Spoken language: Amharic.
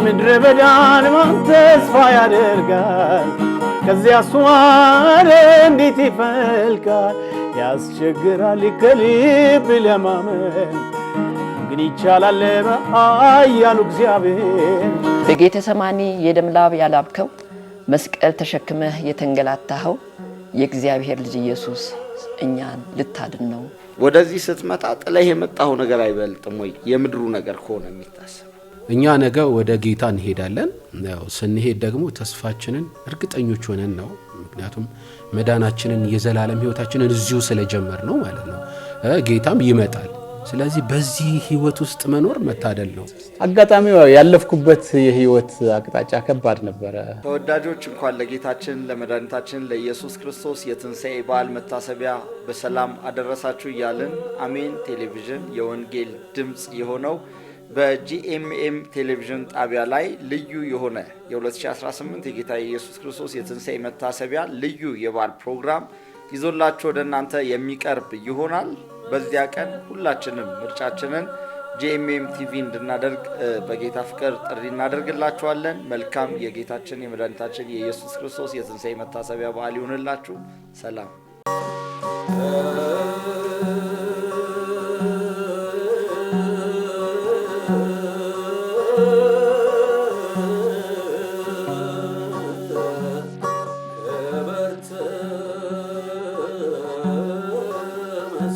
ምድረ በዳን ማን ተስፋ ያደርጋል? ከዚያ ሷር እንዴት ይፈልቃል? ያስቸግራል ከልብ ለማመን ግን ይቻላል በኃያሉ እግዚአብሔር። በጌተሰማኒ የደም ላብ ያላብከው መስቀል ተሸክመህ የተንገላታኸው የእግዚአብሔር ልጅ ኢየሱስ እኛን ልታድን ነው። ወደዚህ ስትመጣ ጥለህ የመጣው ነገር አይበልጥም ወይ? የምድሩ ነገር ሆነ የሚታሰብ እኛ ነገ ወደ ጌታ እንሄዳለን። ያው ስንሄድ ደግሞ ተስፋችንን እርግጠኞች ሆነን ነው። ምክንያቱም መዳናችንን የዘላለም ህይወታችንን እዚሁ ስለጀመር ነው ማለት ነው። ጌታም ይመጣል። ስለዚህ በዚህ ህይወት ውስጥ መኖር መታደል ነው። አጋጣሚው ያለፍኩበት የህይወት አቅጣጫ ከባድ ነበር። ተወዳጆች እንኳን ለጌታችን ለመድኃኒታችን ለኢየሱስ ክርስቶስ የትንሣኤ በዓል መታሰቢያ በሰላም አደረሳችሁ እያልን አሜን ቴሌቪዥን የወንጌል ድምጽ የሆነው በጂኤምኤም ቴሌቪዥን ጣቢያ ላይ ልዩ የሆነ የ2018 የጌታ ኢየሱስ ክርስቶስ የትንሣኤ መታሰቢያ ልዩ የበዓል ፕሮግራም ይዞላችሁ ወደ እናንተ የሚቀርብ ይሆናል። በዚያ ቀን ሁላችንም ምርጫችንን ጂኤምኤም ቲቪ እንድናደርግ በጌታ ፍቅር ጥሪ እናደርግላችኋለን። መልካም የጌታችን የመድኃኒታችን የኢየሱስ ክርስቶስ የትንሣኤ መታሰቢያ በዓል ይሁንላችሁ። ሰላም